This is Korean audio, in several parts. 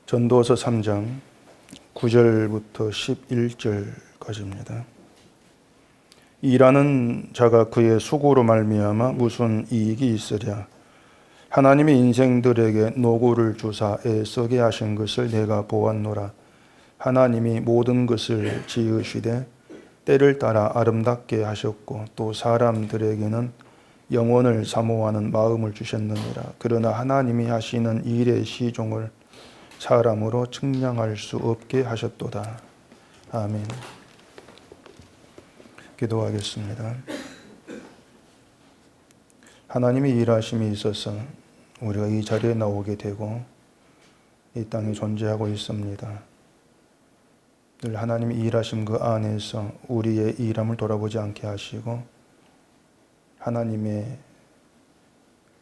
전도서 3장 9절부터 11절까지입니다. 일하는 자가 그의 수고로 말미암아 무슨 이익이 있으랴. 하나님이 인생들에게 노고를 주사 애쓰게 하신 것을 내가 보았노라. 하나님이 모든 것을 지으시되 때를 따라 아름답게 하셨고 또 사람들에게는 영원을 사모하는 마음을 주셨느니라. 그러나 하나님이 하시는 일의 시종을 사람으로 측량할 수 없게 하셨도다. 아멘. 기도하겠습니다. 하나님의 일하심이 있어서 우리가 이 자리에 나오게 되고 이 땅에 존재하고 있습니다. 늘 하나님의 일하심 그 안에서 우리의 일함을 돌아보지 않게 하시고 하나님의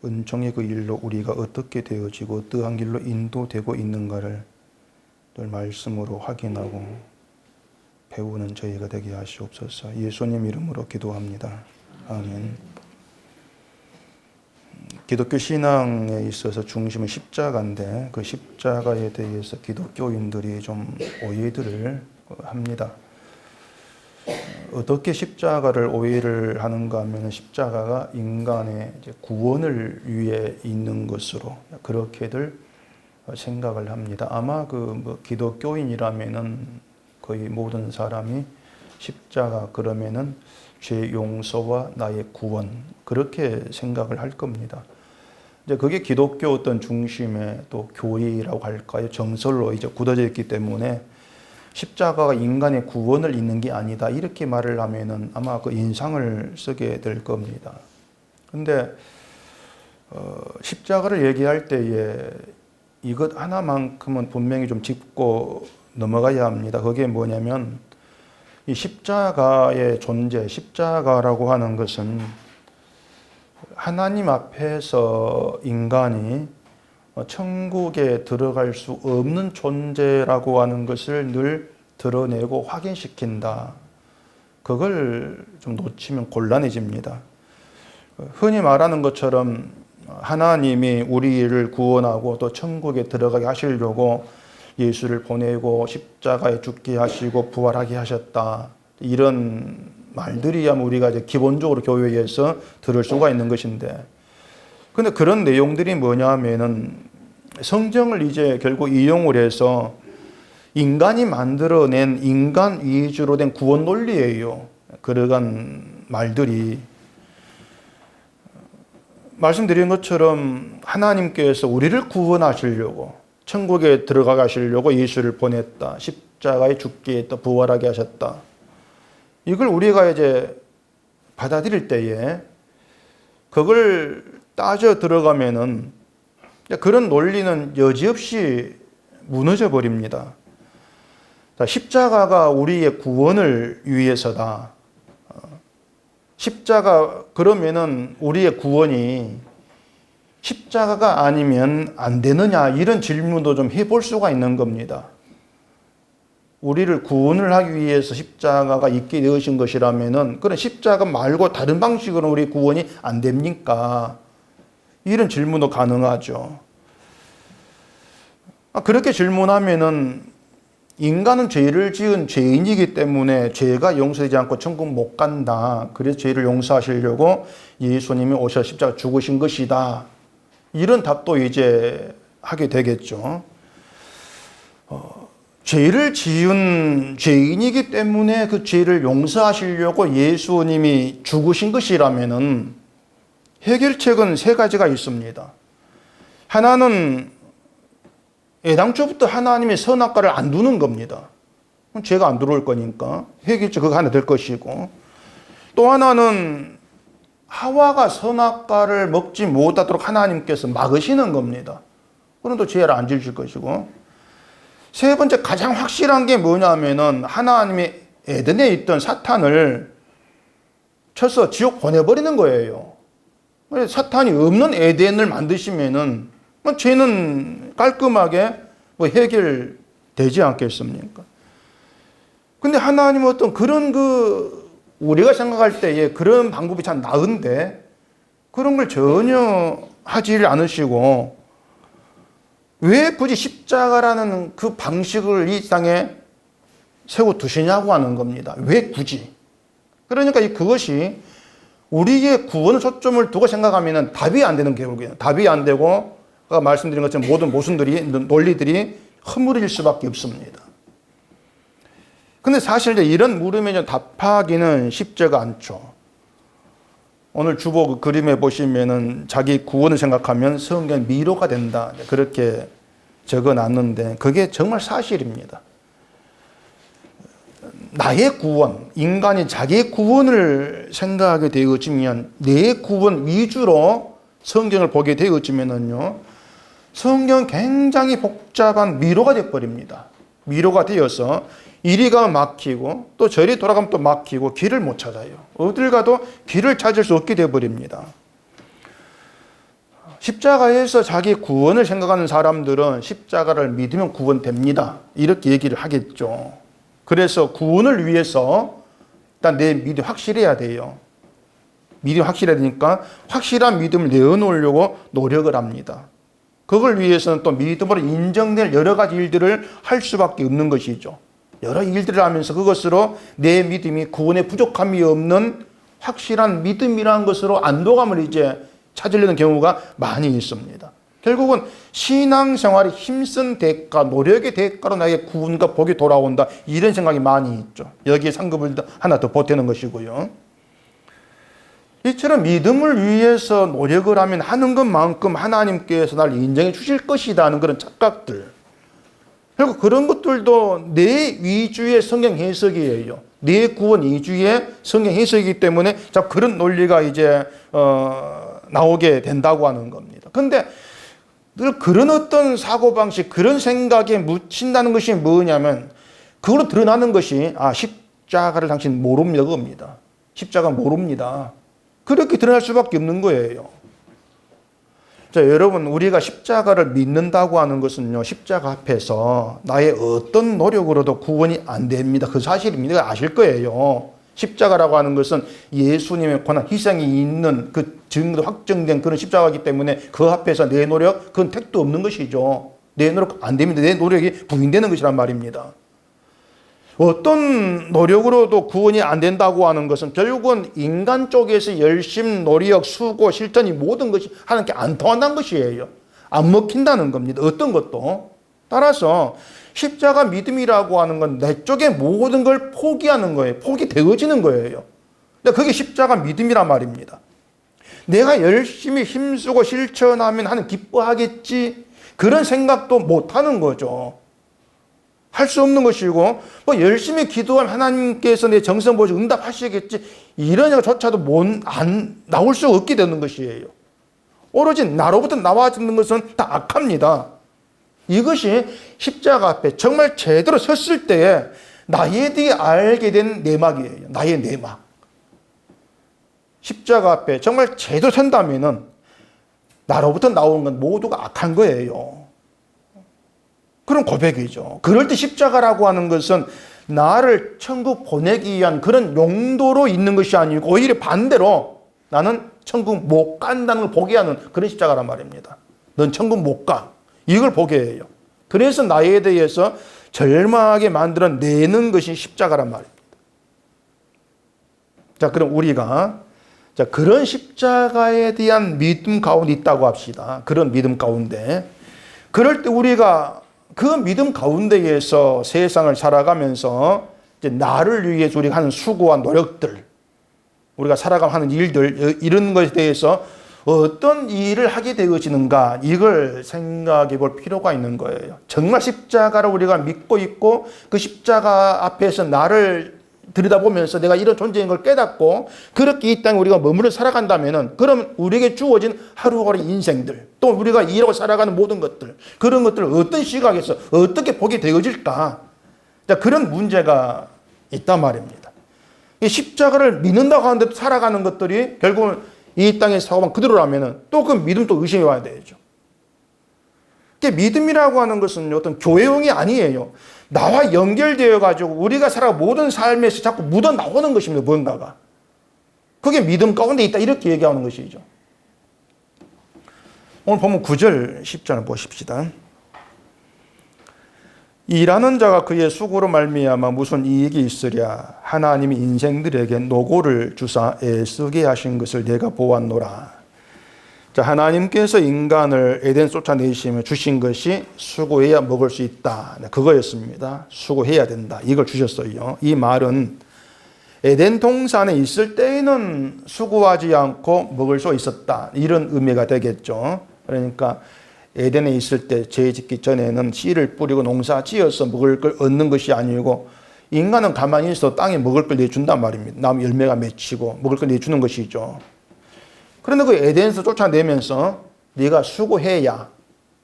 은총의 그 일로 우리가 어떻게 되어지고 어떠한 길로 인도되고 있는가를 늘 말씀으로 확인하고 배우는 저희가 되게 하시옵소서. 예수님 이름으로 기도합니다. 아멘. 기독교 신앙에 있어서 중심은 십자가인데 그 십자가에 대해서 기독교인들이 좀 오해들을 합니다. 어떻게 십자가를 오해를 하는가 하면 십자가가 인간의 구원을 위해 있는 것으로 그렇게들 생각을 합니다. 아마 기독교인이라면은 거의 모든 사람이 십자가 그러면은 죄 용서와 나의 구원 그렇게 생각을 할 겁니다. 이제 그게 기독교 어떤 중심의 또 교리라고 할까요? 정설로 이제 굳어져 있기 때문에 십자가가 인간의 구원을 잇는 게 아니다. 이렇게 말을 하면은 아마 그 인상을 쓰게 될 겁니다. 근데 십자가를 얘기할 때에 이것 하나만큼은 분명히 좀 짚고 넘어가야 합니다. 그게 뭐냐면 이 십자가의 존재, 십자가라고 하는 것은 하나님 앞에서 인간이 천국에 들어갈 수 없는 존재라고 하는 것을 늘 드러내고 확인시킨다. 그걸 좀 놓치면 곤란해집니다. 흔히 말하는 것처럼 하나님이 우리를 구원하고 또 천국에 들어가게 하시려고 예수를 보내고 십자가에 죽게 하시고 부활하게 하셨다. 이런 말들이야 우리가 이제 기본적으로 교회에서 들을 수가 있는 것인데, 근데 그런 내용들이 뭐냐 하면은 성경을 이제 결국 이용을 해서 인간이 만들어낸 인간 위주로 된 구원 논리예요. 그러한 말들이 말씀드린 것처럼 하나님께서 우리를 구원하시려고 천국에 들어가게 하시려고 예수를 보냈다. 십자가에 죽게 했다. 부활하게 하셨다. 이걸 우리가 이제 받아들일 때에 그걸 따져 들어가면은 그런 논리는 여지없이 무너져 버립니다. 십자가가 우리의 구원을 위해서다. 십자가 그러면은 우리의 구원이 십자가가 아니면 안 되느냐 이런 질문도 좀 해볼 수가 있는 겁니다. 우리를 구원을 하기 위해서 십자가가 있게 되어진 것이라면은 그런 십자가 말고 다른 방식으로 우리 구원이 안 됩니까? 이런 질문도 가능하죠. 그렇게 질문하면은 인간은 죄를 지은 죄인이기 때문에 죄가 용서되지 않고 천국 못 간다. 그래서 죄를 용서하시려고 예수님이 오셔서 십자가 죽으신 것이다. 이런 답도 이제 하게 되겠죠. 죄를 지은 죄인이기 때문에 그 죄를 용서하시려고 예수님이 죽으신 것이라면은 해결책은 세 가지가 있습니다. 하나는 애당초부터 하나님의 선악과를 안 두는 겁니다. 죄가 안 들어올 거니까 해결책 그거 하나 될 것이고, 또 하나는 하와가 선악과를 먹지 못하도록 하나님께서 막으시는 겁니다. 그럼 또 죄를 안 지으실 것이고, 세 번째 가장 확실한 게 뭐냐면은 하나님이 에덴에 있던 사탄을 쳐서 지옥 보내버리는 거예요. 사탄이 없는 에덴을 만드시면은 죄는 깔끔하게 해결되지 않겠습니까? 근데 하나님은 어떤 그런 우리가 생각할 때에 그런 방법이 참 나은데 그런 걸 전혀 하지 않으시고 왜 굳이 십자가라는 그 방식을 이 땅에 세워두시냐고 하는 겁니다. 왜 굳이? 그러니까 그것이 우리의 구원의 초점을 두고 생각하면 답이 안 되는 결국이에요. 답이 안 되고 아까 말씀드린 것처럼 모든 모순들이, 논리들이 허물일 수밖에 없습니다. 근데 사실 이런 물음에 답하기는 쉽지가 않죠. 오늘 주보 그림에 보시면은 자기 구원을 생각하면 성경 미로가 된다. 그렇게 적어 놨는데 그게 정말 사실입니다. 나의 구원, 인간이 자기의 구원을 생각하게 되어지면 내 구원 위주로 성경을 보게 되어지면은요, 성경은 굉장히 복잡한 미로가 되어버립니다. 미로가 되어서 이리 가면 막히고 또 저리 돌아가면 또 막히고 길을 못 찾아요. 어딜 가도 길을 찾을 수 없게 되어버립니다. 십자가에서 자기 구원을 생각하는 사람들은 십자가를 믿으면 구원됩니다. 이렇게 얘기를 하겠죠. 그래서 구원을 위해서 일단 내 믿음이 확실해야 돼요. 믿음이 확실해야 되니까 확실한 믿음을 내어놓으려고 노력을 합니다. 그걸 위해서는 또 믿음으로 인정될 여러 가지 일들을 할 수밖에 없는 것이죠. 여러 일들을 하면서 그것으로 내 믿음이 구원에 부족함이 없는 확실한 믿음이라는 것으로 안도감을 이제 찾으려는 경우가 많이 있습니다. 결국은 신앙생활이 힘쓴 대가, 노력의 대가로 나에게 구원과 복이 돌아온다. 이런 생각이 많이 있죠. 여기에 상급을 하나 더 보태는 것이고요. 이처럼 믿음을 위해서 노력을 하면 하는 것만큼 하나님께서 날 인정해 주실 것이다 하는 그런 착각들. 그리고 그런 것들도 내 위주의 성경 해석이에요. 내 구원 위주의 성경 해석이기 때문에 자꾸 그런 논리가 이제 나오게 된다고 하는 겁니다. 근데 늘 그런 어떤 사고방식, 그런 생각에 묻힌다는 것이 뭐냐면 그걸로 드러나는 것이 십자가를 당신 모릅니다. 그겁니다. 십자가 모릅니다. 그렇게 드러날 수밖에 없는 거예요. 자, 여러분, 우리가 십자가를 믿는다고 하는 것은요, 십자가 앞에서 나의 어떤 노력으로도 구원이 안 됩니다. 그 사실입니다. 아실 거예요. 십자가라고 하는 것은 예수님의 고난, 희생이 있는 그 증거 확정된 그런 십자가이기 때문에 그 앞에서 내 노력, 그건 택도 없는 것이죠. 내 노력 안 됩니다. 내 노력이 부인되는 것이란 말입니다. 어떤 노력으로도 구원이 안 된다고 하는 것은 결국은 인간 쪽에서 열심, 노력, 수고, 실천이 모든 것이 하나님께 안 통한다는 것이에요. 안 먹힌다는 겁니다. 어떤 것도. 따라서 십자가 믿음이라고 하는 건 내 쪽의 모든 걸 포기하는 거예요. 포기되어지는 거예요. 그게 십자가 믿음이란 말입니다. 내가 열심히 힘쓰고 실천하면 하나님 기뻐하겠지. 그런 생각도 못 하는 거죠. 할 수 없는 것이고, 열심히 기도하면 하나님께서 내 정성 보시고 응답하시겠지. 이런 생각조차도 안 나올 수 없게 되는 것이에요. 오로지 나로부터 나와지는 것은 다 악합니다. 이것이 십자가 앞에 정말 제대로 섰을 때에 나에 대해 알게 된 내막이에요. 나의 내막. 십자가 앞에 정말 제대로 선다면은 나로부터 나오는 건 모두가 악한 거예요. 그런 고백이죠. 그럴 때 십자가라고 하는 것은 나를 천국 보내기 위한 그런 용도로 있는 것이 아니고 오히려 반대로 나는 천국 못 간다는 걸 보게 하는 그런 십자가란 말입니다. 넌 천국 못 가. 이걸 보게 해요. 그래서 나에 대해서 절망하게 만들어내는 것이 십자가란 말입니다. 자, 그럼 우리가 그런 십자가에 대한 믿음 가운데 있다고 합시다. 그런 믿음 가운데. 그럴 때 우리가 그 믿음 가운데에서 세상을 살아가면서 이제 나를 위해서 우리가 하는 수고와 노력들, 우리가 살아가는 일들, 이런 것에 대해서 어떤 일을 하게 되어지는가, 이걸 생각해 볼 필요가 있는 거예요. 정말 십자가를 우리가 믿고 있고 그 십자가 앞에서 나를 들여다보면서 내가 이런 존재인 걸 깨닫고 그렇게 이 땅에 우리가 머물러 살아간다면은 그럼 우리에게 주어진 하루하루 인생들, 또 우리가 일하고 살아가는 모든 것들, 그런 것들을 어떤 시각에서 어떻게 보게 되어질까? 그런 문제가 있단 말입니다. 이 십자가를 믿는다고 하는데 살아가는 것들이 결국은 이 땅의 사고만 그대로라면은 또 그 믿음도 의심해 와야 되죠. 믿음이라고 하는 것은 어떤 교회용이 아니에요. 나와 연결되어 가지고 우리가 살아가 모든 삶에서 자꾸 묻어 나오는 것입니다. 뭔가가. 그게 믿음 가운데 있다. 이렇게 얘기하는 것이죠. 오늘 보면 9절 10절을 보십시다. 일하는 자가 그의 수고로 말미암아 무슨 이익이 있으랴. 하나님이 인생들에게 노고를 주사 애쓰게 하신 것을 내가 보았노라. 자, 하나님께서 인간을 에덴 쫓아내시며 주신 것이 수고해야 먹을 수 있다. 그거였습니다. 수고해야 된다. 이걸 주셨어요. 이 말은 에덴 동산에 있을 때에는 수고하지 않고 먹을 수 있었다. 이런 의미가 되겠죠. 그러니까 에덴에 있을 때 죄 짓기 전에는 씨를 뿌리고 농사 지어서 먹을 걸 얻는 것이 아니고 인간은 가만히 있어 땅에 먹을 걸 내준단 말입니다. 나무 열매가 맺히고 먹을 걸 내주는 것이죠. 그런데 그 에덴에서 쫓아내면서 네가 수고해야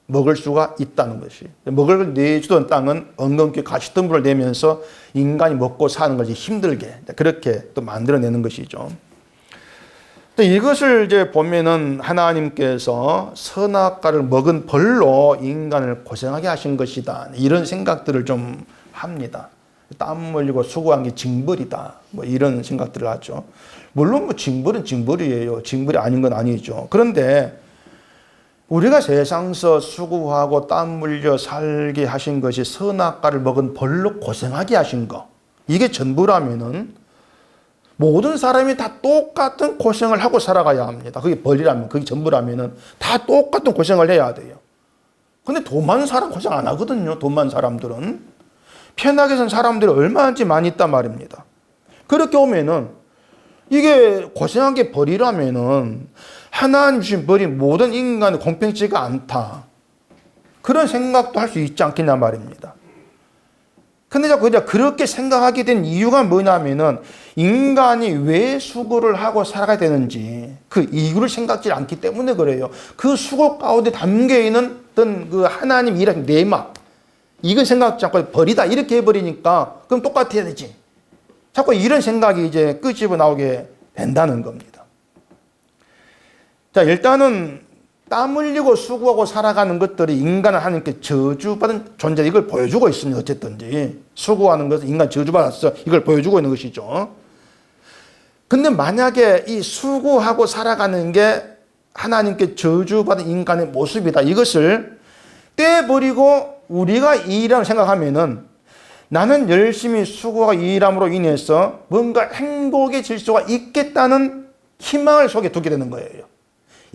먹을 수가 있다는 것이. 먹을 걸 내주던 땅은 엉겅퀴 가시덤불을 내면서 인간이 먹고 사는 것이 힘들게 그렇게 또 만들어내는 것이죠. 이것을 이제 보면은 하나님께서 선악과를 먹은 벌로 인간을 고생하게 하신 것이다. 이런 생각들을 좀 합니다. 땀 흘리고 수고한 게 징벌이다. 뭐 이런 생각들을 하죠. 물론 뭐 징벌은 징벌이에요. 징벌이 아닌 건 아니죠. 그런데 우리가 세상서 수고하고 땀 흘려 살게 하신 것이 선악과를 먹은 벌로 고생하게 하신 거. 이게 전부라면은 모든 사람이 다 똑같은 고생을 하고 살아가야 합니다. 그게 벌이라면, 그게 전부라면은 다 똑같은 고생을 해야 돼요. 근데 돈 많은 사람 고생 안 하거든요. 돈 많은 사람들은. 편하게 산 사람들이 얼마나 많이 있단 말입니다. 그렇게 오면은 이게 고생한 게 벌이라면은 하나님 주신 벌이 모든 인간의 공평치가 않다. 그런 생각도 할 수 있지 않겠냐 말입니다. 근데 자꾸 그렇게 생각하게 된 이유가 뭐냐면은 인간이 왜 수고를 하고 살아가야 되는지 그 이유를 생각지 않기 때문에 그래요. 그 수고 가운데 담겨 있는 어떤 그 하나님 일하신 내막 이건 생각지 않고 벌이다 이렇게 해버리니까 그럼 똑같아야 되지. 자꾸 이런 생각이 이제 끄집어 나오게 된다는 겁니다. 자, 일단은 땀 흘리고 수고하고 살아가는 것들이 인간은 하나님께 저주받은 존재 이걸 보여주고 있습니다. 어쨌든지 수고하는 것은 인간 저주받았어 이걸 보여주고 있는 것이죠. 근데 만약에 이 수고하고 살아가는 게 하나님께 저주받은 인간의 모습이다. 이것을 떼버리고 우리가 일이라고 생각하면은 나는 열심히 수고하고 일함으로 인해서 뭔가 행복해질 수가 있겠다는 희망을 속에 두게 되는 거예요.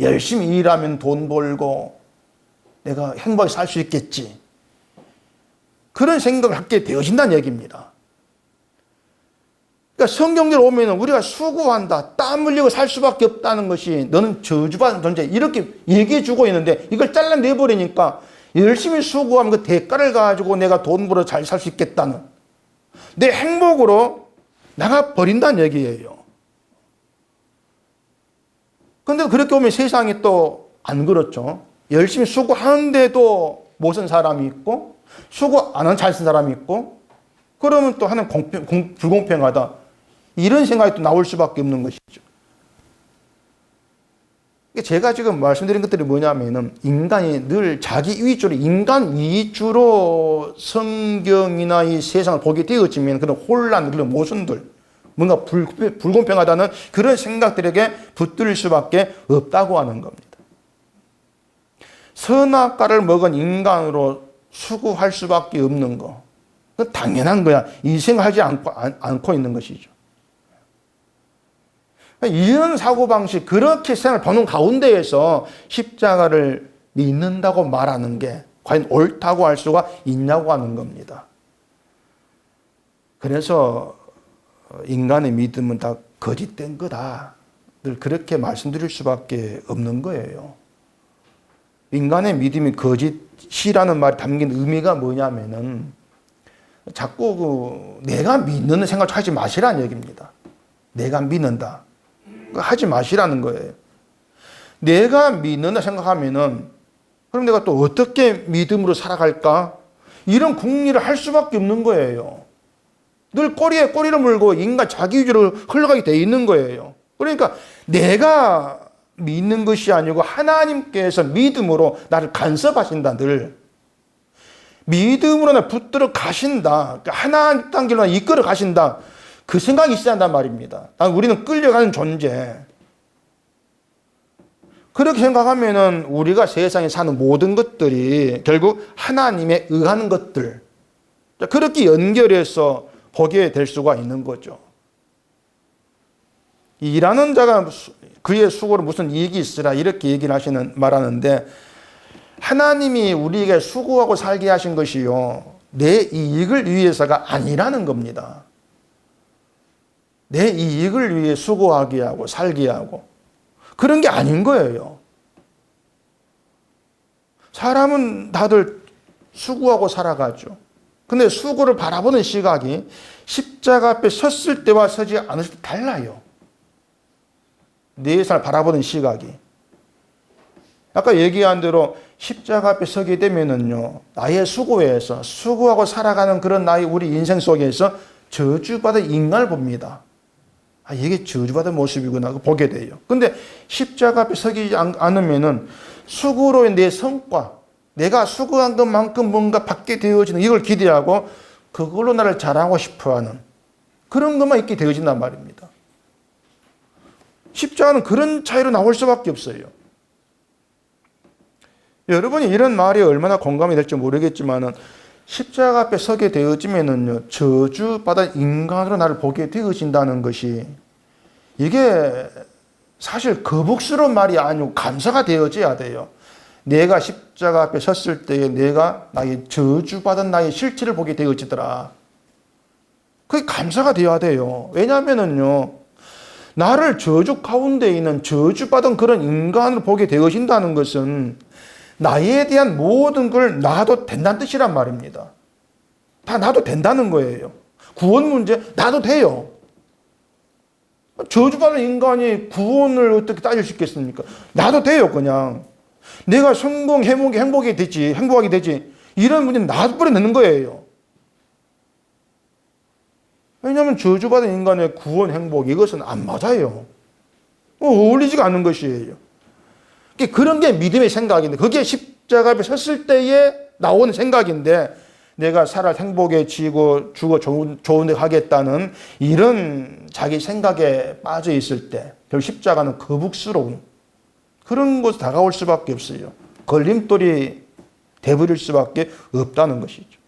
열심히 일하면 돈 벌고 내가 행복하게 살 수 있겠지. 그런 생각을 갖게 되어진다는 얘기입니다. 그러니까 성경대로 오면 우리가 수고한다, 땀 흘리고 살 수밖에 없다는 것이 너는 저주받은 존재 이렇게 얘기해 주고 있는데 이걸 잘라내버리니까 열심히 수고하면 그 대가를 가지고 내가 돈 벌어 잘 살 수 있겠다는 내 행복으로 나가 버린다는 얘기예요. 근데 그렇게 보면 세상이 또 안 그렇죠. 열심히 수고하는데도 못 쓴 사람이 있고 수고 안 하는 잘 쓴 사람이 있고 그러면 또 하는 불공평하다. 이런 생각이 또 나올 수밖에 없는 것이죠. 제가 지금 말씀드린 것들이 뭐냐면은 인간이 늘 자기 위주로 인간 위주로 성경이나 이 세상을 보게 되어지면 그런 혼란, 그런 모순들 뭔가 불공평하다는 그런 생각들에게 붙들 수밖에 없다고 하는 겁니다. 선악과를 먹은 인간으로 수고할 수밖에 없는 거. 그건 당연한 거야. 이 생각하지 않고 있는 것이죠. 이런 사고방식, 그렇게 생각을 보는 가운데에서 십자가를 믿는다고 말하는 게 과연 옳다고 할 수가 있냐고 하는 겁니다. 그래서 인간의 믿음은 다 거짓된 거다. 늘 그렇게 말씀드릴 수밖에 없는 거예요. 인간의 믿음이 거짓이라는 말이 담긴 의미가 뭐냐면은 자꾸 내가 믿는 생각을 하지 마시라는 얘기입니다. 내가 믿는다. 하지 마시라는 거예요. 내가 믿는다 생각하면은 그럼 내가 또 어떻게 믿음으로 살아갈까? 이런 궁리를 할 수밖에 없는 거예요. 늘 꼬리에 꼬리를 물고 인간 자기 위주로 흘러가게 돼 있는 거예요. 그러니까 내가 믿는 것이 아니고 하나님께서 믿음으로 나를 간섭하신다. 늘 믿음으로 나를 붙들어 가신다. 하나님 단계로 나를 이끌어 가신다. 그 생각이 있어야 한단 말입니다. 우리는 끌려가는 존재. 그렇게 생각하면은 우리가 세상에 사는 모든 것들이 결국 하나님에 의하는 것들, 자, 그렇게 연결해서 보게 될 수가 있는 거죠. 일하는 자가 그의 수고로 무슨 이익이 있으라 이렇게 얘기를 말하는데, 하나님이 우리에게 수고하고 살게 하신 것이요, 내 이익을 위해서가 아니라는 겁니다. 내 이익을 위해 수고하게 하고 살게 하고 그런 게 아닌 거예요. 사람은 다들 수고하고 살아가죠. 근데 수고를 바라보는 시각이 십자가 앞에 섰을 때와 서지 않았을 때 달라요. 내 삶을 바라보는 시각이. 아까 얘기한 대로 십자가 앞에 서게 되면은요, 나의 수고에서 수고하고 살아가는 그런 우리 인생 속에서 저주받은 인간을 봅니다. 아, 이게 저주받은 모습이구나 보게 돼요. 근데 십자가 앞에 서기 않으면은 수고로의 내 성과, 내가 수고한 것만큼 뭔가 받게 되어지는 이걸 기대하고 그걸로 나를 자랑하고 싶어하는 그런 것만 있게 되어진단 말입니다. 십자가는 그런 차이로 나올 수밖에 없어요. 여러분이 이런 말이 얼마나 공감이 될지 모르겠지만은, 십자가 앞에 서게 되어지면은요, 저주받은 인간으로 나를 보게 되어진다는 것이, 이게 사실 거북스러운 말이 아니고 감사가 되어져야 돼요. 내가 십자가 앞에 섰을 때에 내가 나의 저주받은 나의 실체를 보게 되어지더라. 그게 감사가 되어야 돼요. 왜냐하면은요, 나를 저주 가운데 있는 저주받은 그런 인간을 보게 되어진다는 것은 나에 대한 모든 걸 놔도 된다는 뜻이란 말입니다. 다 놔도 된다는 거예요. 구원 문제 놔도 돼요. 저주받은 인간이 구원을 어떻게 따질 수 있겠습니까? 놔도 돼요, 그냥. 내가 성공, 행복하게 되지. 이런 문제는 놔버려 놓는 거예요. 왜냐하면 저주받은 인간의 구원, 행복, 이것은 안 맞아요. 어울리지가 않는 것이에요. 그런 게 믿음의 생각인데, 그게 십자가 앞에 섰을 때에 나오는 생각인데, 내가 살아 행복해지고 죽어 좋은 데 가겠다는 이런 자기 생각에 빠져 있을 때, 결국 십자가는 거북스러운 그런 곳에 다가올 수밖에 없어요. 걸림돌이 돼버릴 수밖에 없다는 것이죠.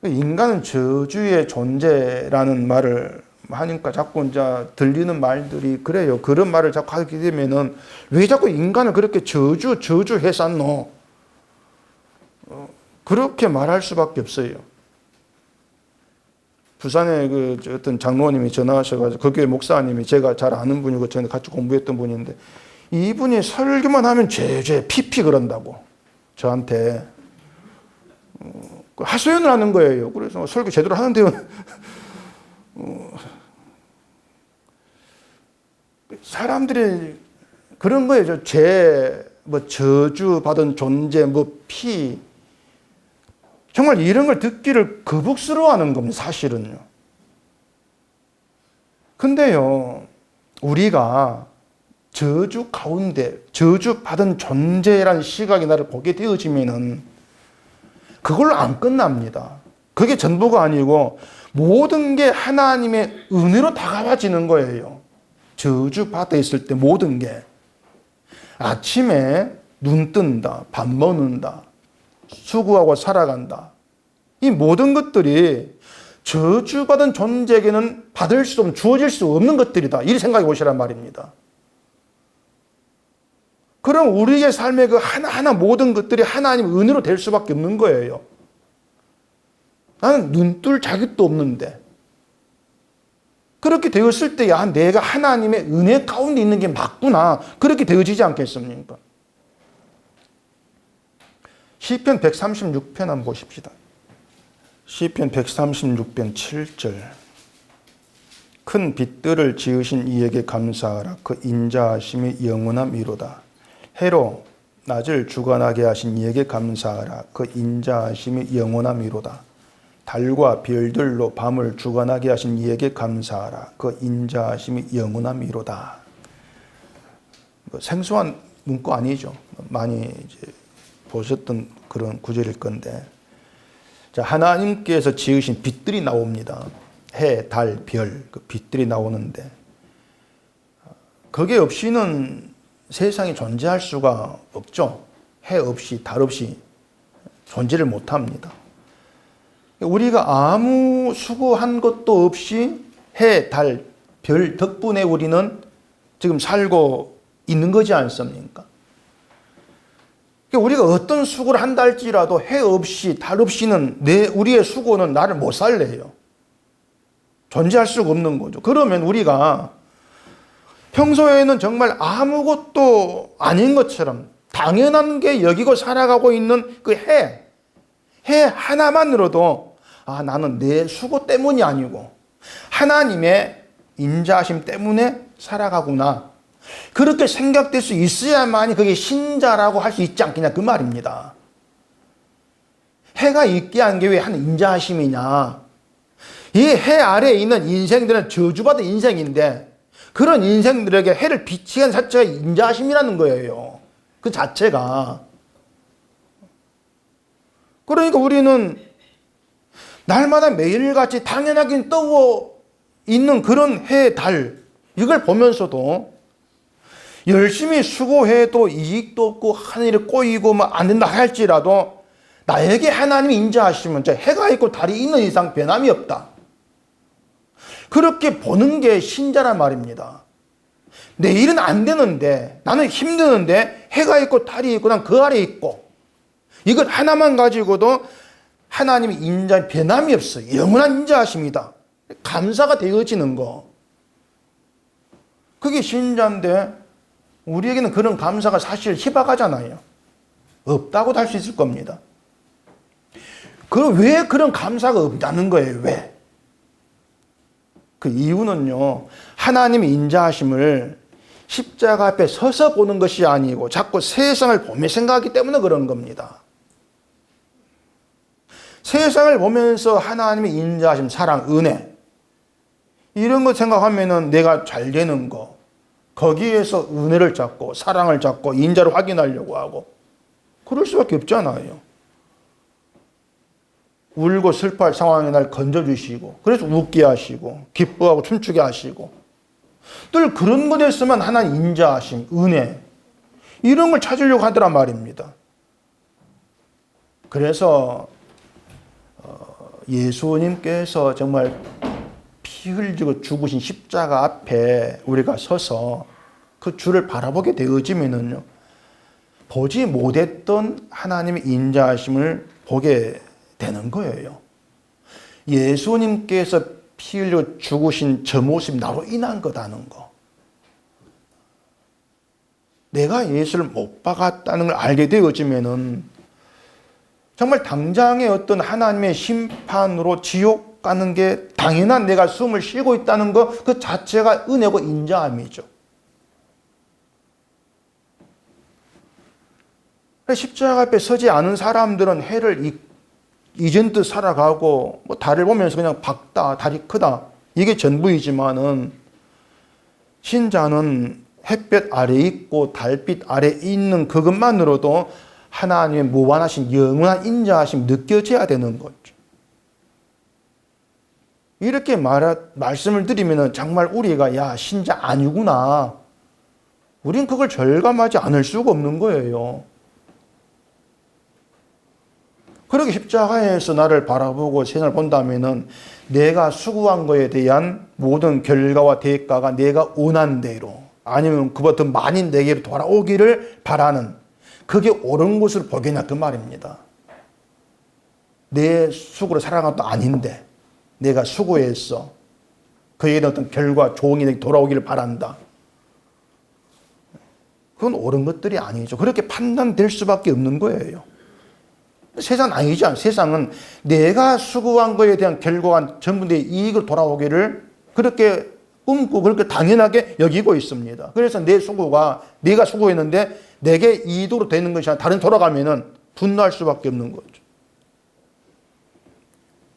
인간은 저주의 존재라는 말을 하니까 자꾸 이제 들리는 말들이 그래요. 그런 말을 자꾸 하게 되면은 왜 자꾸 인간을 그렇게 저주해쌌노? 그렇게 말할 수밖에 없어요. 부산에 어떤 장로님이 전화하셔가지고, 그 교회 목사님이 제가 잘 아는 분이고 전에 같이 공부했던 분인데, 이분이 설교만 하면 죄 피피 그런다고 저한테 하소연을 하는 거예요. 그래서 설교 제대로 하는데요. 사람들이 그런 거예요. 저주받은 존재, 피. 정말 이런 걸 듣기를 거북스러워하는 겁니다, 사실은요. 근데요, 우리가 저주 가운데, 저주받은 존재라는 시각이 나를 보게 되어지면은 그걸로 안 끝납니다. 그게 전부가 아니고 모든 게 하나님의 은혜로 다가와지는 거예요. 저주받아 있을 때 모든 게. 아침에 눈 뜬다, 밥 먹는다, 수고하고 살아간다. 이 모든 것들이 저주받은 존재에게는 받을 수 없는, 주어질 수 없는 것들이다. 이 생각해 보시란 말입니다. 그럼 우리의 삶의 그 하나하나 모든 것들이 하나님 은혜로 될 수밖에 없는 거예요. 나는 눈 뜰 자격도 없는데. 그렇게 되었을 때, 내가 하나님의 은혜 가운데 있는 게 맞구나. 그렇게 되어지지 않겠습니까? 시편 136편 한번 보십시다. 시편 136편 7절. 큰 빛들을 지으신 이에게 감사하라. 그 인자하심이 영원함이로다. 해로 낮을 주관하게 하신 이에게 감사하라. 그 인자하심이 영원함이로다. 달과 별들로 밤을 주관하게 하신 이에게 감사하라. 그 인자하심이 영원함이로다. 생소한 문구 아니죠. 많이 이제 보셨던 그런 구절일 건데, 자, 하나님께서 지으신 빛들이 나옵니다. 해, 달, 별, 그 빛들이 나오는데, 그게 없이는 세상이 존재할 수가 없죠. 해 없이, 달 없이, 존재를 못합니다. 우리가 아무 수고한 것도 없이 해, 달, 별 덕분에 우리는 지금 살고 있는 거지 않습니까? 우리가 어떤 수고를 한다 할지라도 해 없이 달 없이는 우리의 수고는 나를 못 살래요. 존재할 수가 없는 거죠. 그러면 우리가 평소에는 정말 아무것도 아닌 것처럼 당연한 게 여기고 살아가고 있는 그 해 하나만으로도 나는 내 수고 때문이 아니고 하나님의 인자하심 때문에 살아가구나. 그렇게 생각될 수 있어야만이 그게 신자라고 할 수 있지 않겠냐 그 말입니다. 해가 있게 한 게 왜 한 인자하심이냐. 이 해 아래에 있는 인생들은 저주받은 인생인데 그런 인생들에게 해를 비치게 한 자체가 인자하심이라는 거예요. 그 자체가. 그러니까 우리는 날마다 매일같이 당연하게 떠 있는 그런 해, 달 이걸 보면서도 열심히 수고해도 이익도 없고 하늘에 꼬이고 안 된다 할지라도 나에게 하나님이 인자하시면 해가 있고 달이 있는 이상 변함이 없다. 그렇게 보는 게 신자란 말입니다. 내일은 안 되는데 나는 힘드는데 해가 있고 달이 있고 난 그 아래 있고 이것 하나만 가지고도 하나님이 인자 변함이 없어요. 영원한 인자하십니다. 감사가 되어지는 거. 그게 신자인데 우리에게는 그런 감사가 사실 희박하잖아요. 없다고도 할 수 있을 겁니다. 왜 그런 감사가 없다는 거예요? 왜? 그 이유는요, 하나님의 인자하심을 십자가 앞에 서서 보는 것이 아니고 자꾸 세상을 보며 생각하기 때문에 그런 겁니다. 세상을 보면서 하나님의 인자하심, 사랑, 은혜 이런 거 생각하면은 내가 잘 되는 거 거기에서 은혜를 찾고 사랑을 찾고 인자를 확인하려고 하고 그럴 수밖에 없잖아요. 울고 슬퍼할 상황에 날 건져주시고 그래서 웃게 하시고 기뻐하고 춤추게 하시고 늘 그런 것에 있으면 하나님 인자하심, 은혜 이런 걸 찾으려고 하더란 말입니다. 그래서 예수님께서 정말 피 흘리고 죽으신 십자가 앞에 우리가 서서 그 주를 바라보게 되어지면은요, 보지 못했던 하나님의 인자하심을 보게 되는 거예요. 예수님께서 피 흘리고 죽으신 저 모습이 나로 인한 거다는 거. 내가 예수를 못 박았다는 걸 알게 되어지면은 정말 당장의 어떤 하나님의 심판으로 지옥 가는 게 당연한 내가 숨을 쉬고 있다는 것 그 자체가 은혜고 인자함이죠. 십자가 앞에 서지 않은 사람들은 해를 잊은 듯 살아가고 달을 보면서 그냥 밝다, 달이 크다 이게 전부이지만은 신자는 햇볕 아래 있고 달빛 아래 있는 그것만으로도 하나님의 무한하신 영원한 인자하심 느껴져야 되는 거죠. 이렇게 말씀을 드리면 정말 우리가 야 신자 아니구나. 우린 그걸 절감하지 않을 수가 없는 거예요. 그렇게 십자가에서 나를 바라보고 세상을 본다면은 내가 수고한 거에 대한 모든 결과와 대가가 내가 원한 대로 아니면 그보다 더 많이 내게로 돌아오기를 바라는 그게 옳은 것을 보겠냐 그 말입니다. 내 수고로 살아간 것도 아닌데 내가 수고했어. 그에 대한 어떤 결과 좋은 일이 돌아오기를 바란다. 그건 옳은 것들이 아니죠. 그렇게 판단될 수밖에 없는 거예요. 세상은 아니지 않아요. 세상은 내가 수고한 거에 대한 결과가 전부 내 이익을 돌아오기를 그렇게 꿈꾸고 그렇게 당연하게 여기고 있습니다. 그래서 내 수고가 내가 수고했는데 내게 이익으로 되는 것이 아니라 다른 돌아가면은 분노할 수밖에 없는 거죠.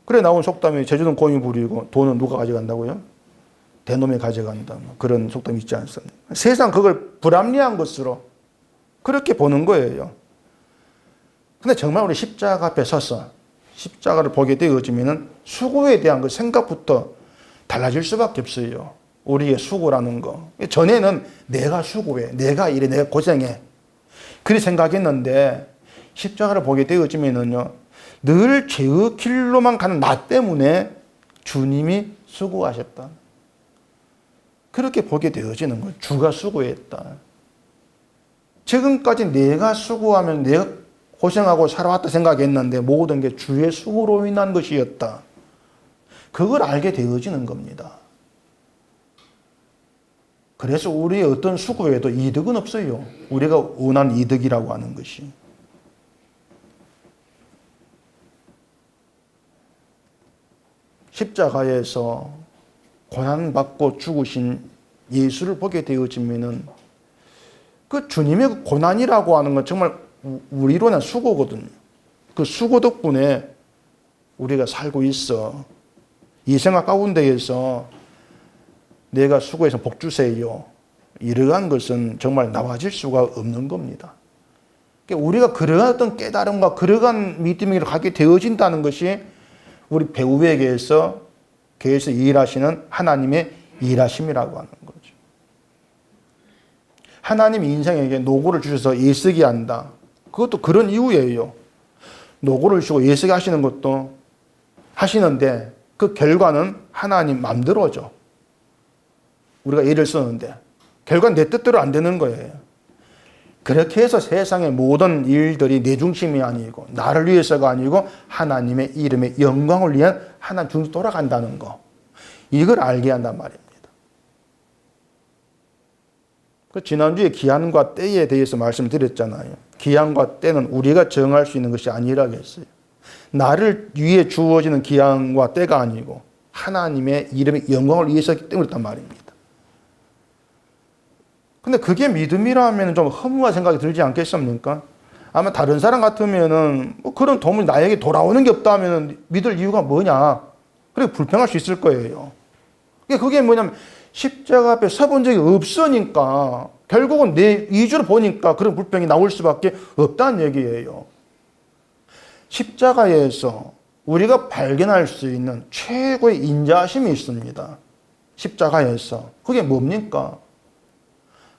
그래 나온 속담이 제주도는 곰이 부리고 돈은 누가 가져간다고요? 대놈이 가져간다. 그런 속담이 있지 않습니까? 세상 그걸 불합리한 것으로 그렇게 보는 거예요. 근데 정말 우리 십자가 앞에 서서 십자가를 보게 되어지면은 수고에 대한 그 생각부터 달라질 수밖에 없어요. 우리의 수고라는 거. 전에는 내가 수고해, 내가 이래, 내가 고생해. 그렇게 생각했는데 십자가를 보게 되어지면은요, 늘 죄의 길로만 가는 나 때문에 주님이 수고하셨다. 그렇게 보게 되어지는 거예요. 주가 수고했다. 지금까지 내가 수고하면 내가 고생하고 살아왔다 생각했는데 모든 게 주의 수고로 인한 것이었다. 그걸 알게 되어지는 겁니다. 그래서 우리의 어떤 수고에도 이득은 없어요. 우리가 원하는 이득이라고 하는 것이. 십자가에서 고난받고 죽으신 예수를 보게 되어지면은 그 주님의 그 고난이라고 하는 건 정말 우리로는 수고거든요. 그 수고 덕분에 우리가 살고 있어. 이 생각 가운데에서 내가 수고해서 복 주세요. 이러한 것은 정말 나와질 수가 없는 겁니다. 그러니까 우리가 그러한 어떤 깨달음과 그러한 믿음으로 가게 되어진다는 것이 우리 배우에게서 계속 일하시는 하나님의 일하심이라고 하는 거죠. 하나님이 인생에게 노고를 주셔서 애쓰게 한다. 그것도 그런 이유예요. 노고를 주시고 애쓰게 하시는 것도 하시는데 그 결과는 하나님 맘대로죠. 우리가 애를 쓰는데 결과는 내 뜻대로 안 되는 거예요. 그렇게 해서 세상의 모든 일들이 내 중심이 아니고 나를 위해서가 아니고 하나님의 이름의 영광을 위한 하나님 중심으로 돌아간다는 거. 이걸 알게 한단 말입니다. 지난주에 기한과 때에 대해서 말씀드렸잖아요. 기한과 때는 우리가 정할 수 있는 것이 아니라고 했어요. 나를 위해 주어지는 기한과 때가 아니고 하나님의 이름의 영광을 위해서기 때문에 그렇단 말입니다. 근데 그게 믿음이라면 좀 허무한 생각이 들지 않겠습니까? 아마 다른 사람 같으면은 뭐 그런 도움이 나에게 돌아오는 게 없다면 믿을 이유가 뭐냐? 그렇게 불평할 수 있을 거예요. 그게 뭐냐면 십자가 앞에 서본 적이 없으니까 결국은 내 위주로 보니까 그런 불평이 나올 수밖에 없다는 얘기예요. 십자가에서 우리가 발견할 수 있는 최고의 인자하심이 있습니다. 십자가에서. 그게 뭡니까?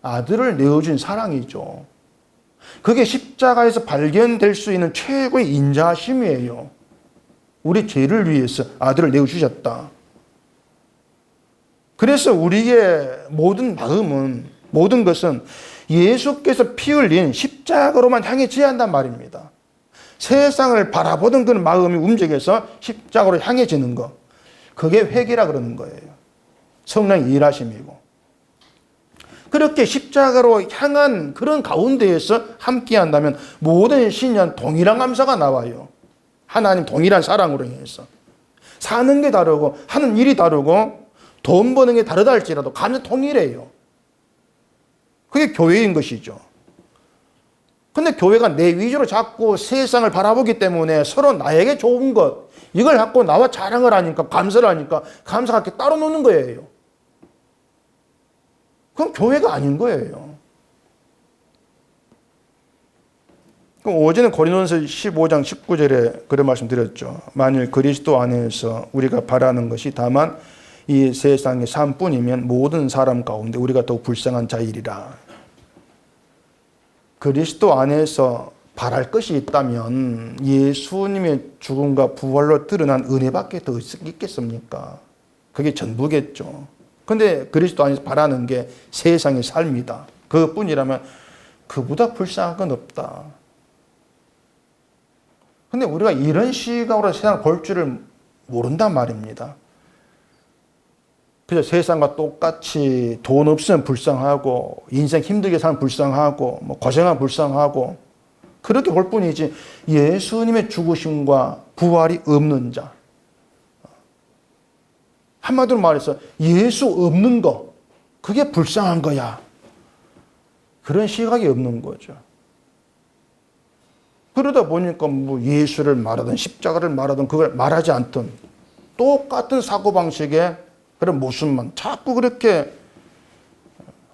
아들을 내어준 사랑이죠. 그게 십자가에서 발견될 수 있는 최고의 인자하심이에요. 우리 죄를 위해서 아들을 내어주셨다. 그래서 우리의 모든 마음은, 모든 것은 예수께서 피 흘린 십자가로만 향해져야 한단 말입니다. 세상을 바라보던 그런 마음이 움직여서 십자가로 향해지는 것. 그게 회개라 그러는 거예요. 성령의 일하심이고. 그렇게 십자가로 향한 그런 가운데에서 함께 한다면 모든 신년 동일한 감사가 나와요. 하나님 동일한 사랑으로 인해서. 사는 게 다르고 하는 일이 다르고 돈 버는 게 다르다 할지라도 감사 통일해요. 그게 교회인 것이죠. 근데 교회가 내 위주로 자꾸 세상을 바라보기 때문에 서로 나에게 좋은 것, 이걸 갖고 나와 자랑을 하니까, 감사를 하니까 감사가 이렇게 따로 노는 거예요. 그럼 교회가 아닌 거예요. 그럼 어제는 고린도전서 15장 19절에 그런 말씀 드렸죠. 만일 그리스도 안에서 우리가 바라는 것이 다만 이 세상의 삶뿐이면 모든 사람 가운데 우리가 더욱 불쌍한 자이리라. 그리스도 안에서 바랄 것이 있다면 예수님의 죽음과 부활로 드러난 은혜밖에 더 있겠습니까? 그게 전부겠죠. 근데 그리스도 안에서 바라는 게 세상의 삶이다. 그것뿐이라면 그보다 불쌍한 건 없다. 근데 우리가 이런 시각으로 세상을 볼 줄을 모른단 말입니다. 그래서 세상과 똑같이 돈 없으면 불쌍하고 인생 힘들게 살면 불쌍하고 뭐 고생하면 불쌍하고 그렇게 볼 뿐이지 예수님의 죽으심과 부활이 없는 자, 한마디로 말해서 예수 없는 거, 그게 불쌍한 거야. 그런 시각이 없는 거죠. 그러다 보니까 뭐 예수를 말하든 십자가를 말하든 그걸 말하지 않든 똑같은 사고방식의 그런 모습만 자꾸 그렇게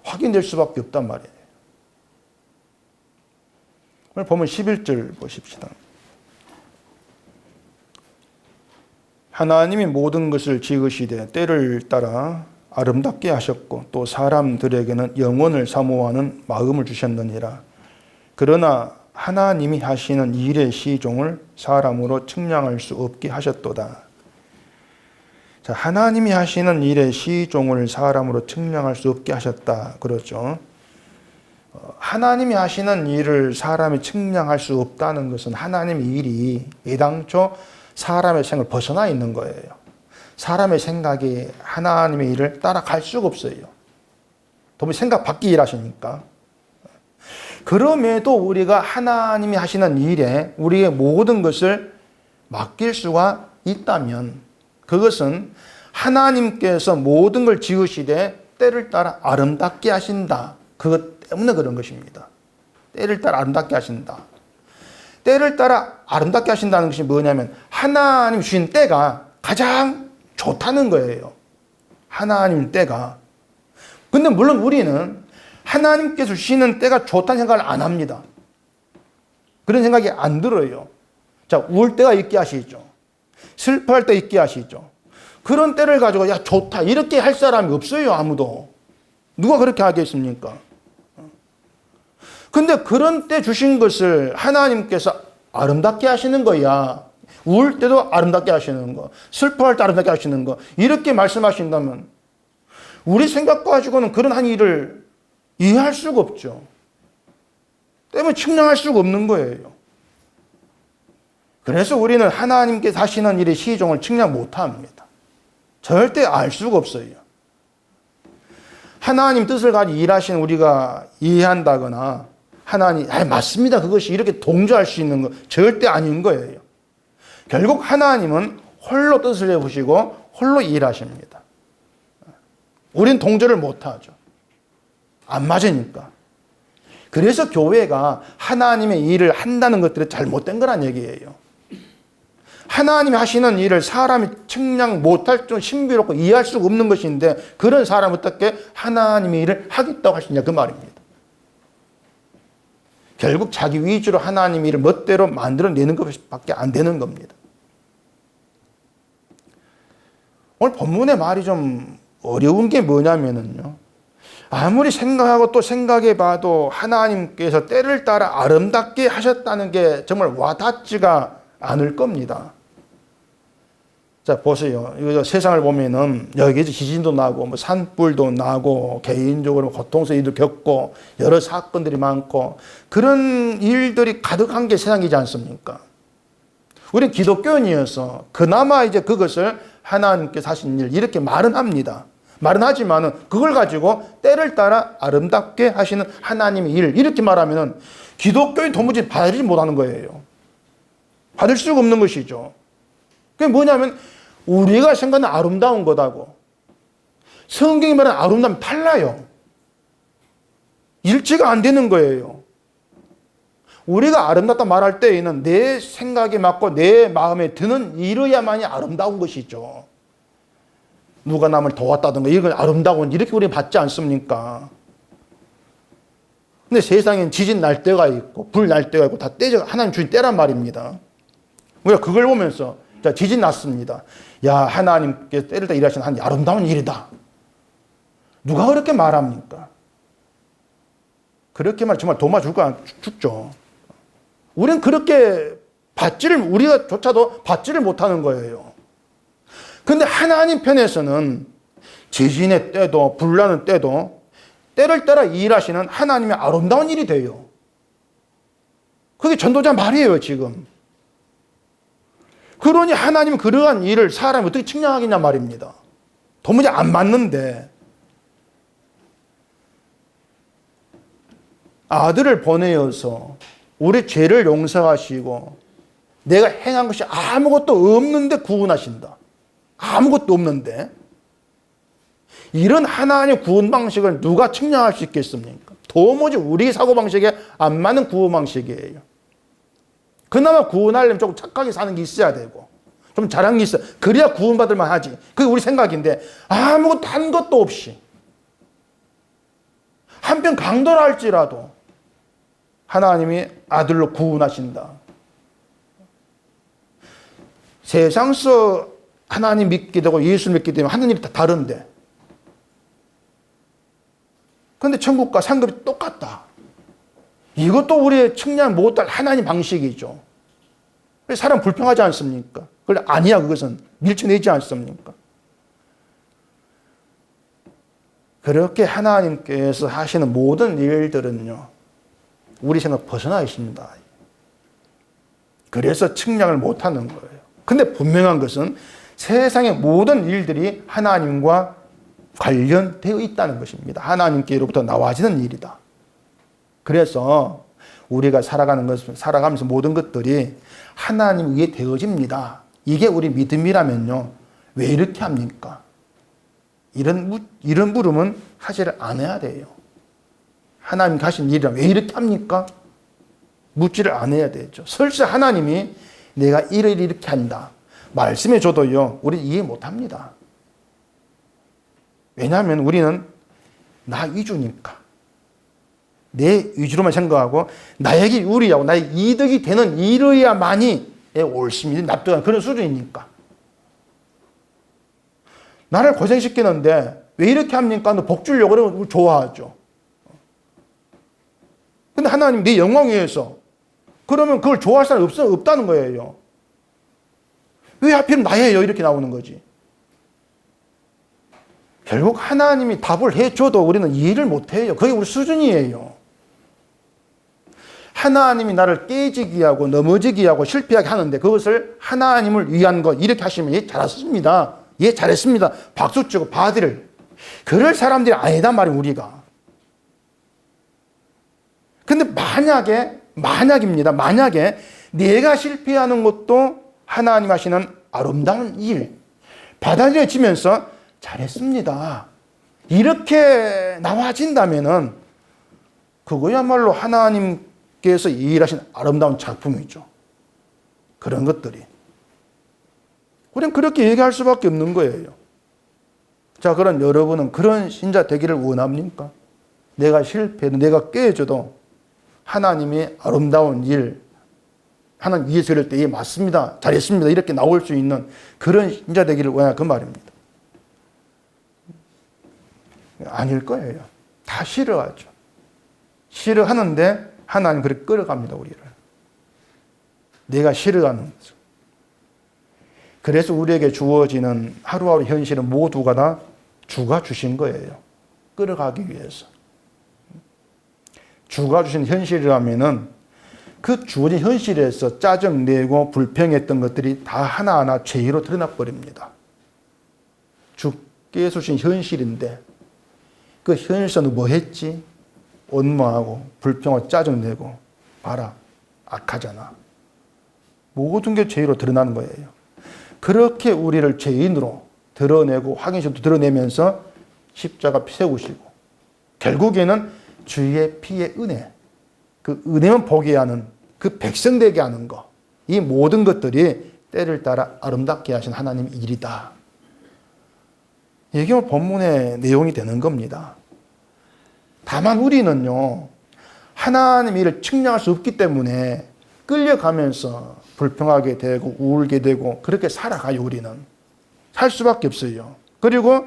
확인될 수밖에 없단 말이에요. 오늘 보면 11절 보십시다. 하나님이 모든 것을 지으시되 때를 따라 아름답게 하셨고 또 사람들에게는 영원을 사모하는 마음을 주셨느니라. 그러나 하나님이 하시는 일의 시종을 사람으로 측량할 수 없게 하셨도다. 자, 하나님이 하시는 일의 시종을 사람으로 측량할 수 없게 하셨다. 그렇죠. 하나님이 하시는 일을 사람이 측량할 수 없다는 것은 하나님의 일이 애당초 사람의 생각을 벗어나 있는 거예요. 사람의 생각이 하나님의 일을 따라갈 수가 없어요. 도무지 생각 밖에 일하시니까. 그럼에도 우리가 하나님이 하시는 일에 우리의 모든 것을 맡길 수가 있다면 그것은 하나님께서 모든 걸 지으시되 때를 따라 아름답게 하신다. 그것 때문에 그런 것입니다. 때를 따라 아름답게 하신다. 때를 따라 아름답게 하신다는 것이 뭐냐면 하나님 주신 때가 가장 좋다는 거예요. 하나님 때가. 근데 물론 우리는 하나님께서 주시는 때가 좋다는 생각을 안 합니다. 그런 생각이 안 들어요. 자, 울 때가 있게 하시죠. 슬퍼할 때 있게 하시죠. 그런 때를 가지고 야 좋다 이렇게 할 사람이 없어요. 아무도. 누가 그렇게 하겠습니까? 근데 그런 때 주신 것을 하나님께서 아름답게 하시는 거야. 울 때도 아름답게 하시는 거, 슬퍼할 때 아름답게 하시는 거 이렇게 말씀하신다면 우리 생각 가지고는 그런 한 일을 이해할 수가 없죠. 때문에 측량할 수가 없는 거예요. 그래서 우리는 하나님께서 하시는 일의 시종을 측량 못합니다. 절대 알 수가 없어요. 하나님 뜻을 가지고 일하시는 우리가 이해한다거나 하나님 맞습니다. 그것이 이렇게 동조할 수 있는 거 절대 아닌 거예요. 결국 하나님은 홀로 뜻을 내보시고 홀로 일하십니다. 우린 동조를 못하죠. 안 맞으니까. 그래서 교회가 하나님의 일을 한다는 것들이 잘못된 거란 얘기예요. 하나님이 하시는 일을 사람이 측량 못할 정도로 신비롭고 이해할 수가 없는 것인데 그런 사람은 어떻게 하나님의 일을 하겠다고 할 수 있냐 그 말입니다. 결국 자기 위주로 하나님의 일을 멋대로 만들어내는 것밖에 안 되는 겁니다. 오늘 본문의 말이 좀 어려운 게 뭐냐면요. 아무리 생각하고 또 생각해봐도 하나님께서 때를 따라 아름답게 하셨다는 게 정말 와닿지가 않을 겁니다. 자, 보세요. 이거 세상을 보면은 여기서 지진도 나고, 뭐 산불도 나고, 개인적으로 고통스러운 일도 겪고, 여러 사건들이 많고, 그런 일들이 가득한 게 세상이지 않습니까? 우리는 기독교인이어서 그나마 이제 그것을 하나님께서 하신 일, 이렇게 말은 합니다. 말은 하지만은 그걸 가지고 때를 따라 아름답게 하시는 하나님의 일, 이렇게 말하면은 기독교인 도무지 받아들이지 못하는 거예요. 받을 수가 없는 것이죠. 그게 뭐냐면 우리가 생각하는 아름다운 것하고 성경이 말하는 아름다움이 달라요. 일치가 안 되는 거예요. 우리가 아름답다 말할 때에는 내 생각에 맞고 내 마음에 드는 이러야만이 아름다운 것이죠. 누가 남을 도왔다든가 이건 아름다운 이렇게 우리가 받지 않습니까? 근데 세상엔 지진 날 때가 있고 불 날 때가 있고 다 때가 하나님 주신 때란 말입니다. 우리가 그걸 보면서 자, 지진 났습니다. 야, 하나님께서 때를 다 일하시는 한 아름다운 일이다. 누가 그렇게 말합니까? 그렇게 말 정말 도마 줄까 죽죠. 우리는 그렇게 우리가 조차도 받지를 못하는 거예요. 근데 하나님 편에서는 지진의 때도 불나는 때도 때를 따라 일하시는 하나님의 아름다운 일이 돼요. 그게 전도자 말이에요, 지금. 그러니 하나님은 그러한 일을 사람이 어떻게 측량하겠냐 말입니다. 도무지 안 맞는데 아들을 보내어서 우리 죄를 용서하시고 내가 행한 것이 아무것도 없는데 구원하신다. 아무것도 없는데 이런 하나님의 구원 방식을 누가 측량할 수 있겠습니까? 도무지 우리 사고방식에 안 맞는 구원 방식이에요. 그나마 구원하려면 조금 착하게 사는 게 있어야 되고 좀 잘한 게 있어야 그래야 구원받을 만하지. 그게 우리 생각인데 아무것도 한 것도 없이 한편 강도라 할지라도 하나님이 아들로 구원하신다. 세상서 하나님 믿게 되고 예수 믿게 되면 하는 일이 다 다른데 근데 천국과 상급이 똑같다. 이것도 우리의 측량 못할 하나님 방식이죠. 사람 불평하지 않습니까? 그걸 아니야, 그것은 밀쳐내지 않습니까? 그렇게 하나님께서 하시는 모든 일들은요, 우리 생각 벗어나 있습니다. 그래서 측량을 못하는 거예요. 근데 분명한 것은 세상의 모든 일들이 하나님과 관련되어 있다는 것입니다. 하나님께로부터 나와지는 일이다. 그래서 우리가 살아가면서 모든 것들이 하나님 위에 되어집니다. 이게 우리 믿음이라면요, 왜 이렇게 합니까? 이런 물음은 하지를 않아야 돼요. 하나님 하신 일이라 왜 이렇게 합니까? 묻지를 않아야 되죠. 설사 하나님이 내가 이렇게 한다 말씀해 줘도요, 우리는 이해 못합니다. 왜냐하면 우리는 나 위주니까. 내 위주로만 생각하고 나에게 유리하고 나의 이득이 되는 일이야만이 옳습니다. 납득하는 그런 수준이니까. 나를 고생시키는데 왜 이렇게 합니까? 너 복 주려고 그러면 좋아하죠. 근데 하나님 내 영광 위해서 그러면 그걸 좋아할 사람이 없다는 거예요. 왜 하필 나예요? 이렇게 나오는 거지. 결국 하나님이 답을 해줘도 우리는 이해를 못해요. 그게 우리 수준이에요. 하나님이 나를 깨지게 하고 넘어지게 하고 실패하게 하는데 그것을 하나님을 위한 것 이렇게 하시면 예, 잘했습니다. 예, 잘했습니다. 박수 치고 받으를. 그럴 사람들이 아니단 말이에요, 우리가. 근데 만약입니다. 만약에 내가 실패하는 것도 하나님 하시는 아름다운 일, 받아들여지면서 잘했습니다. 이렇게 나와진다면은 그거야말로 하나님께서 일하신 아름다운 작품이죠. 그런 것들이. 우리는 그렇게 얘기할 수밖에 없는 거예요. 자, 그럼 여러분은 그런 신자 되기를 원합니까? 내가 실패해도 내가 깨져도 하나님이 아름다운 일, 하나님 위해서 이럴 때 예, 맞습니다. 잘했습니다. 이렇게 나올 수 있는 그런 신자 되기를 원하는 그 말입니다. 아닐 거예요. 다 싫어하죠. 싫어하는데 하나님 그렇게 끌어갑니다, 우리를. 내가 싫어하는 거죠. 그래서 우리에게 주어지는 하루하루 현실은 모두가 다 주가 주신 거예요. 끌어가기 위해서. 주가 주신 현실이라면은 그 주어진 현실에서 짜증내고 불평했던 것들이 다 하나하나 죄로 드러나 버립니다. 주께서 주신 현실인데 그 현실에서는 뭐 했지? 원망하고 불평하고 짜증내고 봐라, 악하잖아. 모든 게 죄로 드러나는 거예요. 그렇게 우리를 죄인으로 드러내고 확인시도 드러내면서 십자가 세우시고 결국에는 주의 피의 은혜, 그 은혜만 보게 하는 그 백성되게 하는 것, 이 모든 것들이 때를 따라 아름답게 하신 하나님의 일이다. 이게 본문의 내용이 되는 겁니다. 다만 우리는요, 하나님의 일을 측량할 수 없기 때문에 끌려가면서 불평하게 되고 울게 되고 그렇게 살아가요. 우리는 살 수밖에 없어요. 그리고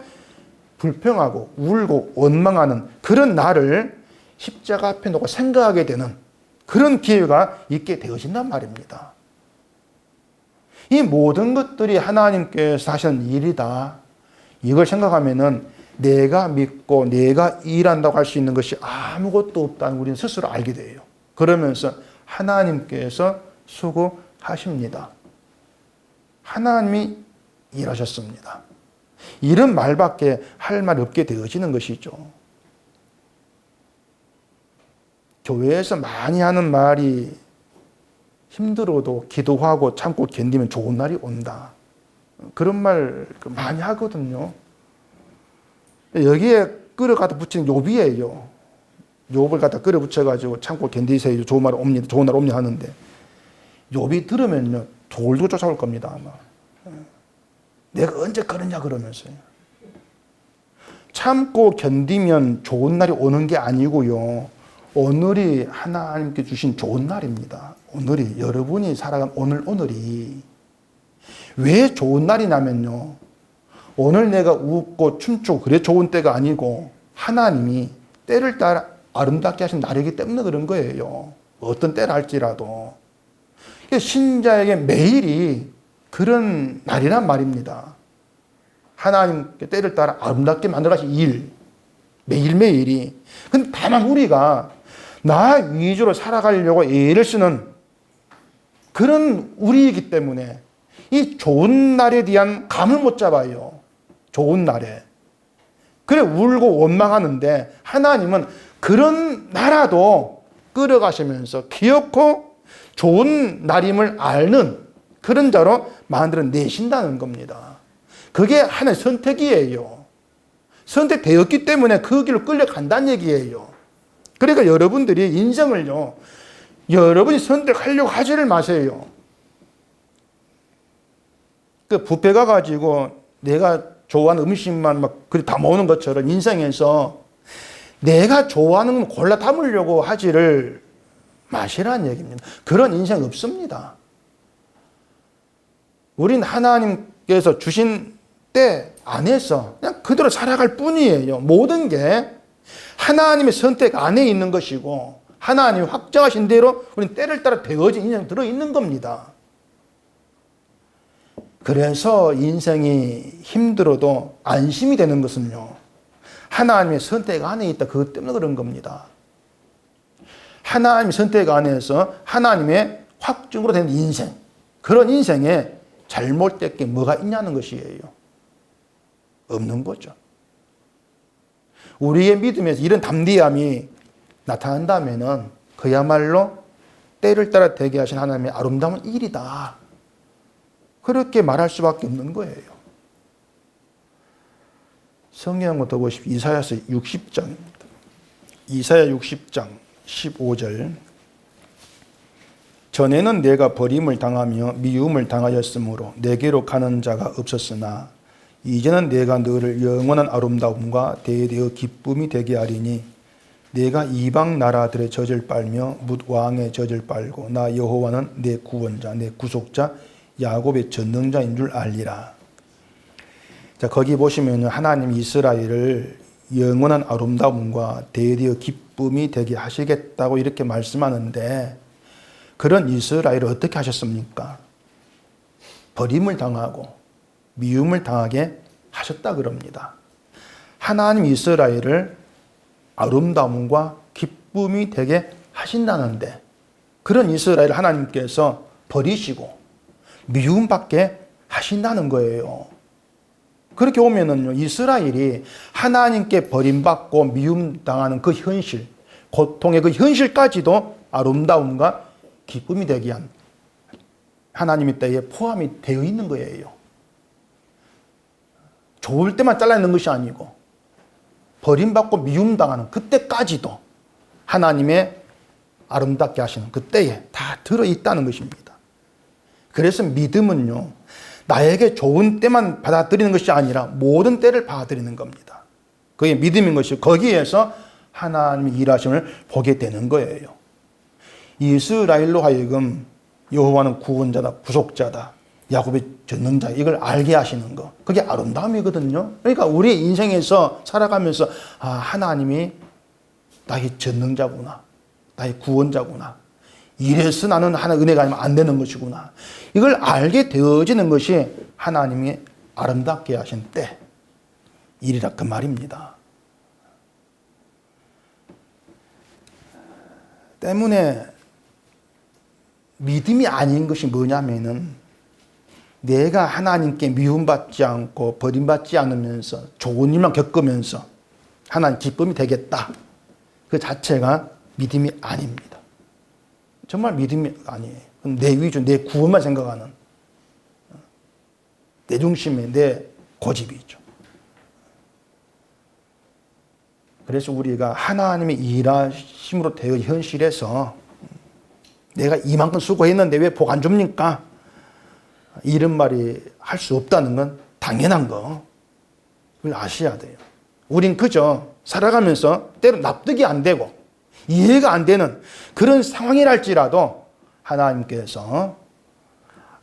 불평하고 울고 원망하는 그런 나를 십자가 앞에 놓고 생각하게 되는 그런 기회가 있게 되어진단 말입니다. 이 모든 것들이 하나님께서 하시는 일이다. 이걸 생각하면은 내가 믿고 내가 일한다고 할 수 있는 것이 아무것도 없다는 우리는 스스로 알게 돼요. 그러면서 하나님께서 수고하십니다. 하나님이 일하셨습니다. 이런 말밖에 할 말이 없게 되어지는 것이죠. 교회에서 많이 하는 말이 힘들어도 기도하고 참고 견디면 좋은 날이 온다. 그런 말 많이 하거든요. 여기에 끌어가다 붙이는 욥이에요. 욥을 갖다 끌어 붙여가지고 참고 견디세요. 좋은 날 옵니다. 좋은 날 옵니다 하는데 욥이 들으면요 돌도 쫓아올 겁니다 아마. 내가 언제 그러냐 그러면서요. 참고 견디면 좋은 날이 오는 게 아니고요. 오늘이 하나님께 주신 좋은 날입니다. 오늘이 여러분이 살아간 오늘이 왜 좋은 날이냐면요. 오늘 내가 웃고 춤추고 그래 좋은 때가 아니고 하나님이 때를 따라 아름답게 하신 날이기 때문에 그런 거예요. 어떤 때라 할지라도. 신자에게 매일이 그런 날이란 말입니다. 하나님께 때를 따라 아름답게 만들어 가신 일, 매일매일이. 근데 다만 우리가 나 위주로 살아가려고 애를 쓰는 그런 우리이기 때문에 이 좋은 날에 대한 감을 못 잡아요. 좋은 날에. 그래 울고 원망하는데 하나님은 그런 나라도 끌어가시면서 기어코 좋은 날임을 아는 그런 자로 만들어내신다는 겁니다. 그게 하나의 선택이에요. 선택되었기 때문에 그 길로 끌려간다는 얘기예요. 그러니까 여러분들이 인생을요, 여러분이 선택하려고 하지를 마세요. 그 뷔페 가가지고 내가 좋아하는 음식만 막 다 모으는 것처럼 인생에서 내가 좋아하는 건 골라 담으려고 하지를 마시라는 얘기입니다. 그런 인생 없습니다. 우린 하나님께서 주신 때 안에서 그냥 그대로 살아갈 뿐이에요. 모든 게 하나님의 선택 안에 있는 것이고 하나님이 확정하신 대로 우리는 때를 따라 되어진 인생이 들어있는 겁니다. 그래서 인생이 힘들어도 안심이 되는 것은요, 하나님의 선택 안에 있다. 그것 때문에 그런 겁니다. 하나님의 선택 안에서 하나님의 확증으로 된 인생, 그런 인생에 잘못된 게 뭐가 있냐는 것이에요. 없는 거죠. 우리의 믿음에서 이런 담대함이 나타난다면은 그야말로 때를 따라 되게 하신 하나님의 아름다운 일이다. 그렇게 말할 수밖에 없는 거예요. 성경 한번 더 보십시오. 이사야서 60장입니다. 이사야 60장 15절. 전에는 내가 버림을 당하며 미움을 당하였으므로 내게로 가는 자가 없었으나 이제는 내가 너를 영원한 아름다움과 대대의 기쁨이 되게 하리니 내가 이방 나라들의 젖을 빨며 뭇 왕의 젖을 빨고 나 여호와는 내 구원자 내 구속자 야곱의 전능자인 줄 알리라. 자, 거기 보시면 하나님 이스라엘을 영원한 아름다움과 대대의 기쁨이 되게 하시겠다고 이렇게 말씀하는데, 그런 이스라엘을 어떻게 하셨습니까? 버림을 당하고 미움을 당하게 하셨다 그럽니다. 하나님 이스라엘을 아름다움과 기쁨이 되게 하신다는데, 그런 이스라엘을 하나님께서 버리시고 미움받게 하신다는 거예요. 그렇게 오면은요, 이스라엘이 하나님께 버림받고 미움당하는 그 현실, 고통의 그 현실까지도 아름다움과 기쁨이 되게 한 하나님의 때에 포함이 되어 있는 거예요. 좋을 때만 잘라내는 것이 아니고 버림받고 미움당하는 그때까지도 하나님의 아름답게 하시는 그때에 다 들어있다는 것입니다. 그래서 믿음은요, 나에게 좋은 때만 받아들이는 것이 아니라 모든 때를 받아들이는 겁니다. 그게 믿음인 것이고 거기에서 하나님의 일하심을 보게 되는 거예요. 이스라엘로 하여금 여호와는 구원자다, 구속자다, 야곱의 전능자, 이걸 알게 하시는 거, 그게 아름다움이거든요. 그러니까 우리 인생에서 살아가면서 하나님이 나의 전능자구나, 나의 구원자구나, 이래서 나는 하나의 은혜가 아니면 안 되는 것이구나, 이걸 알게 되어지는 것이 하나님이 아름답게 하신 때 일이라 그 말입니다. 때문에 믿음이 아닌 것이 뭐냐면은, 내가 하나님께 미움받지 않고 버림받지 않으면서 좋은 일만 겪으면서 하나님 기쁨이 되겠다, 그 자체가 믿음이 아닙니다. 정말 믿음이 아니에요. 내 위주, 내 구원만 생각하는, 내 중심에 내 고집이죠. 그래서 우리가 하나님의 일하심으로 되어 현실에서 내가 이만큼 수고했는데 왜 복 안 줍니까? 이런 말이 할 수 없다는 건 당연한 거, 그걸 아셔야 돼요. 우린 그저 살아가면서 때로 납득이 안 되고 이해가 안 되는 그런 상황이랄지라도 하나님께서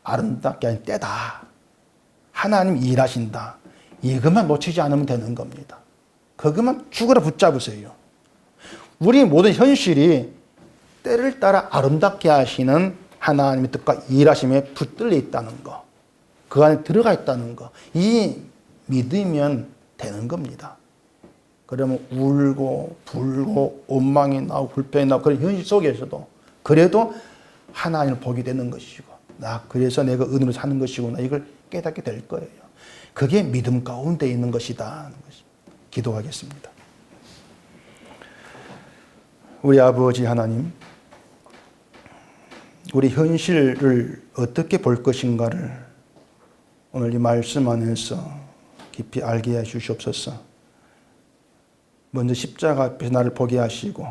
아름답게 한 때다, 하나님 일하신다, 이것만 놓치지 않으면 되는 겁니다. 그것만 죽어라 붙잡으세요. 우리 모든 현실이 때를 따라 아름답게 하시는 하나님의 뜻과 일하심에 붙들려 있다는 거, 그 안에 들어가 있다는 거, 이 믿으면 되는 겁니다. 그러면 울고 불고 원망이 나오고 불평이 나오고 그런 현실 속에서도 그래도 하나님을 보게 되는 것이고, 그래서 내가 은혜로 사는 것이구나, 이걸 깨닫게 될 거예요. 그게 믿음 가운데 있는 것이다. 기도하겠습니다. 우리 아버지 하나님, 우리 현실을 어떻게 볼 것인가를 오늘 이 말씀 안에서 깊이 알게 해 주시옵소서. 먼저 십자가 앞에서 나를 보게 하시고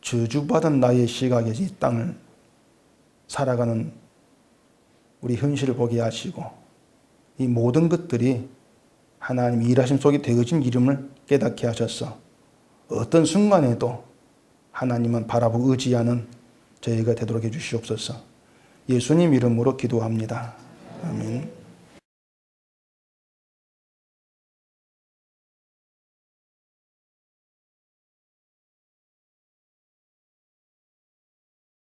저주받은 나의 시각에서 이 땅을 살아가는 우리 현실을 보게 하시고 이 모든 것들이 하나님 일하심 속에 되어진 이름을 깨닫게 하셔서 어떤 순간에도 하나님만 바라보고 의지하는 저희가 되도록 해주시옵소서. 예수님 이름으로 기도합니다. 아멘.